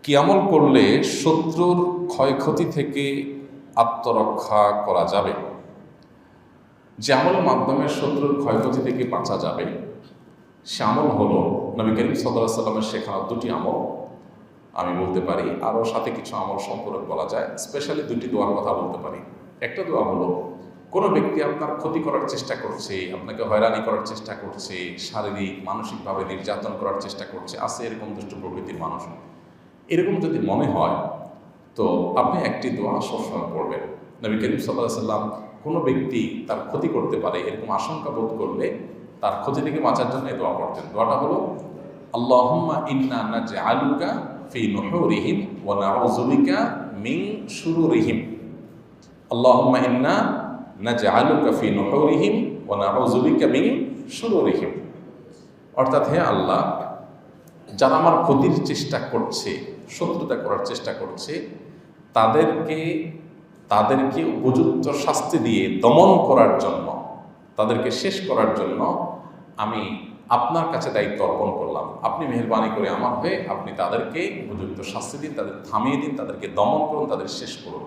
কি আমল করলে শত্রুর ক্ষয়ক্ষতি থেকে আত্মরক্ষা করা যাবে? যে আমলের মাধ্যমে শত্রুর ক্ষয়ক্ষতি থেকে বাঁচা যাবে সে আমল হলো নবী করিম সাল্লাল্লাহু আলাইহি ওয়াসাল্লামের শেখানো দুটি আমল আমি বলতে পারি, আরও সাথে কিছু আমল সম্পর্কে বলা যায়। স্পেশালি দুটি দোয়ার কথা বলতে পারি। একটা দোয়া হলো, কোনো ব্যক্তি আপনার ক্ষতি করার চেষ্টা করছে, আপনাকে হয়রানি করার চেষ্টা করছে, শারীরিক মানসিকভাবে নির্যাতন করার চেষ্টা করছে, আছে এরকম দুষ্ট প্রকৃতির মানুষ, এরকম যদি মনে হয় তো আপনি একটি দোয়া সবসময় পড়বেন। নবী করিম সাল্লাল্লাহু আলাইহি ওয়াসাল্লাম কোনো ব্যক্তি তার ক্ষতি করতে পারে এরকম আশঙ্কা বোধ করলে তার ক্ষতি থেকে বাঁচার জন্য এই দোয়া পড়তেন। দোয়াটা হলো, আল্লাহুম্মা ইন্না নাজআলুকা ফি নুহুরিহিম ওয়া নাউযু বিকা মিন শুরুরিহিম। আল্লাহুম্মা ইন্না নাজআলুকা ফি নুহুরিহিম ওয়া নাউযু বিকা মিন শুরুরিহিম। অর্থাৎ, হে আল্লাহ, যারা আমার ক্ষতির চেষ্টা করছে, শত্রুতা করার চেষ্টা করছে, তাদেরকে উপযুক্ত শাস্তি দিয়ে দমন করার জন্য, তাদেরকে শেষ করার জন্য আমি আপনার কাছে দায়িত্ব অর্পণ করলাম। আপনি মেহেরবানি করে আমার হয়ে আপনি তাদেরকে উপযুক্ত শাস্তি দিন, তাদের থামিয়ে দিন, তাদেরকে দমন করুন, তাদের শেষ করুন।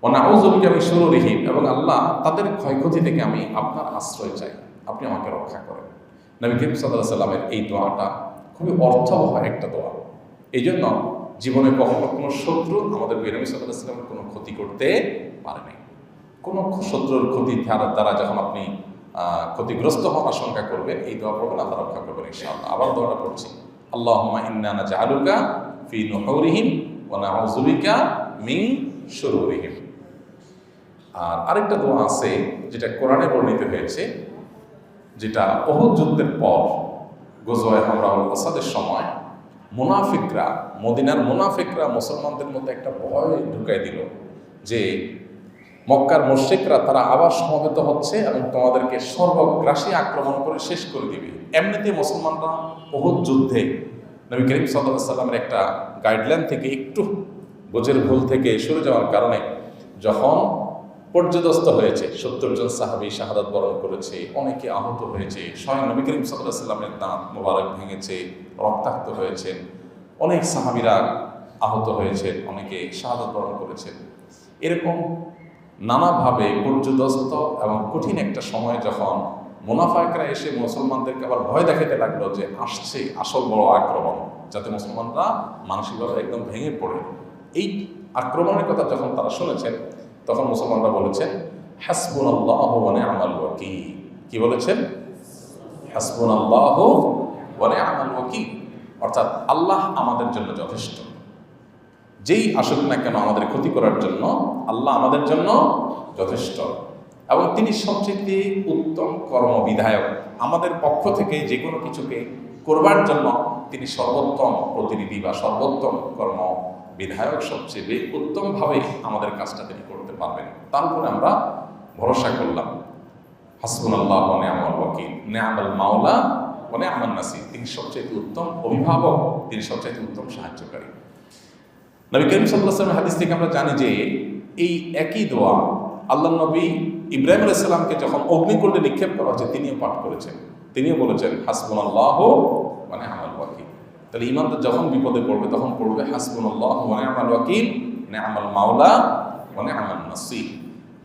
নাউযু বিকা মিন শুরুরিহিম, এবং আল্লাহ তাদের ক্ষয়ক্ষতি থেকে আমি আপনার আশ্রয় চাই, আপনি আমাকে রক্ষা করেন। নবী করিম সাল্লাল্লাহু আলাইহি ওয়াসাল্লামের এই দোয়াটা খুবই অর্থবহ একটা দোয়া। এই জন্য জীবনে কখনো কোনো শত্রু আমাদের নবী সাল্লাল্লাহু আলাইহি ওয়াসাল্লামের কোনো ক্ষতি করতে পারেনি। কোনো শত্রুর ক্ষতি দ্বারা যখন আপনি ক্ষতিগ্রস্ত হওয়ার আশঙ্কা করবেন, এই দোয়া পড়বেন, আল্লাহ রক্ষা করবেন ইনশাআল্লাহ। আবার দোয়াটা পড়ছি, আল্লাহুম্মা ইন্না নাজআলুকা ফি নুহুরিহিম ওয়া নাউযু বিকা মিন শুরুরিহিম। আর আরেকটা দোয়া আছে যেটা কোরআনে বর্ণিত হয়েছে, যেটা উহুদ যুদ্ধের পর গজওয়ায়ে হামরাউল আসাদের সময় মদিনার মুনাফিকরা মুসলমানদের মধ্যে একটা ভয় ঢুকাই দিল যে মক্কার মুশরিকরা তারা আবার সমবেত হচ্ছে এবং তোমাদেরকে সর্বগ্রাসী আক্রমণ করে শেষ করে দিবে। এমনিতে মুসলমানরা উহুদ যুদ্ধে নবী করিম সাল্লাল্লাহু আলাইহি ওয়াসাল্লামের একটা গাইডলাইন থেকে একটু বোঝের ভুল থেকে সরে যাওয়ার কারণে যখন পর্যদস্ত হয়েছে, ৭০ জন সাহাবী শাহাদাত বরণ করেছে, অনেকে আহত হয়েছে, স্বয়ং নবী করিম সাল্লাল্লাহু আলাইহি ওয়াসাল্লামের দাঁত মোবারক ভেঙেছে, রক্তাক্ত হয়েছেন, অনেক সাহাবীরা আহত হয়েছেন, অনেকে শাহাদাত বরণ করেছেন। এরকম নানাভাবে পর্যদস্ত এবং কঠিন একটা সময় যখন মুনাফিকরা এসে মুসলমানদেরকে আবার ভয় দেখাতে লাগলো যে আসছে আসল বড় আক্রমণ, যাতে মুসলমানরা মানসিকভাবে একদম ভেঙে পড়ে। এই আক্রমণের কথা যখন তারা শুনেছেন, তখন মুসলমানরা বলেছেন, হাসবুনাল্লাহু ওয়া নি'মাল ওয়াকিল। কি বলেছেন? হাসবুনাল্লাহু ওয়া নি'মাল ওয়াকিল, অর্থাৎ আল্লাহ আমাদের জন্য যথেষ্ট। যেই আসুক না কেন আমাদের ক্ষতি করার জন্য আল্লাহ আমাদের জন্য যথেষ্ট, এবং তিনি সবচেয়ে উত্তম কর্মবিধায়ক। আমাদের পক্ষ থেকে যে কোনো কিছুকে করবার জন্য তিনি সর্বোত্তম প্রতিনিধি বা সর্বোত্তম কর্মবিধায়ক, সবচেয়ে উত্তমভাবে আমাদের কাজটা তিনি করতে পারবেন। তার উপরে আমরা ভরসা করলাম। হাসবুনাল্লাহু ওয়া নি'মাল ওয়াকিল, নি'মাল মাওলা ওয়া নি'মান নাসির। তিনি সবচেয়ে উত্তম অভিভাবক, তিনি সবচেয়ে উত্তম সাহায্যকারী। নবী করিম সাল্লাল্লাহু আলাইহি ওয়াসাল্লামের হাদিস থেকে আমরা জানি যে এই একই দোয়া আল্লাহ নবী ইব্রাহিম আলাইহিস সালামকে যখন অগ্নিকুণ্ডে নিক্ষেপ করা হচ্ছে তিনিও পাঠ করেছেন, তিনিও বলেছেন হাসবুনাল্লাহু ওয়া নি'মাল ওয়াকিল। তাহলে ইমানদার যখন বিপদে পড়বে তখন পড়বে হাসবুনাল্লাহু ওয়া নি'মাল ওয়াকিল, নি'মাল মাওলা ওয়া নি'মান নাসির।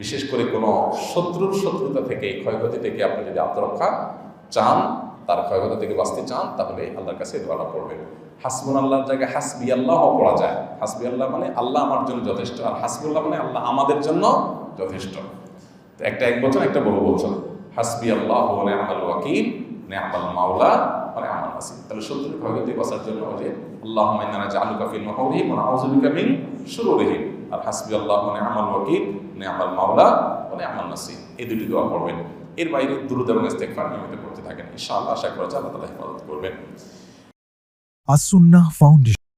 বিশেষ করে কোনো শত্রুতা থেকে, ক্ষয়ক্ষতি থেকে আপনি যদি আত্মরক্ষা চান, তার ক্ষয়ক্ষতি থেকে বাঁচতে চান, তাহলে আল্লাহর কাছে দোয়াটা পড়বেন। হাসবুনাল্লাহর জায়গায় হাসবি আল্লাহ পড়া যায়। হাসবি আল্লাহ মানে আল্লাহ আমার জন্য যথেষ্ট, আর হাসবুল্লাহ মানে আল্লাহ আমাদের জন্য যথেষ্ট। তো এক বছর একটা বহু বছর, হাসবি আল্লাহ ওয়া নি'মাল ওয়াকিল, নি'মাল মাওলা ওয়া নি'মান নাসির। তাহলে শত্রুর ক্ষয়ক্ষতি বাঁচার জন্য যে আল্লাহুম্মা ইন্না নাজআলুকা ফি নুহুরিহিম ওয়া নাউযু বিকা মিন শুরুরিহিম, আর হাসবি আল্লাহ ওয়া নি'মাল ওয়াকিল, নি'মাল মাওলা ওয়া নি'মান নাসির, এই দুটি দোয়া পড়বেন। এর বাইরে দুরূদ এবং ইস্তিগফার নিয়মিত করতে থাকেন, ইনশাআল্লাহ আশা করা যায় আল্লাহ তাআলা হেফাজত করবেন। as-Sunnah Foundation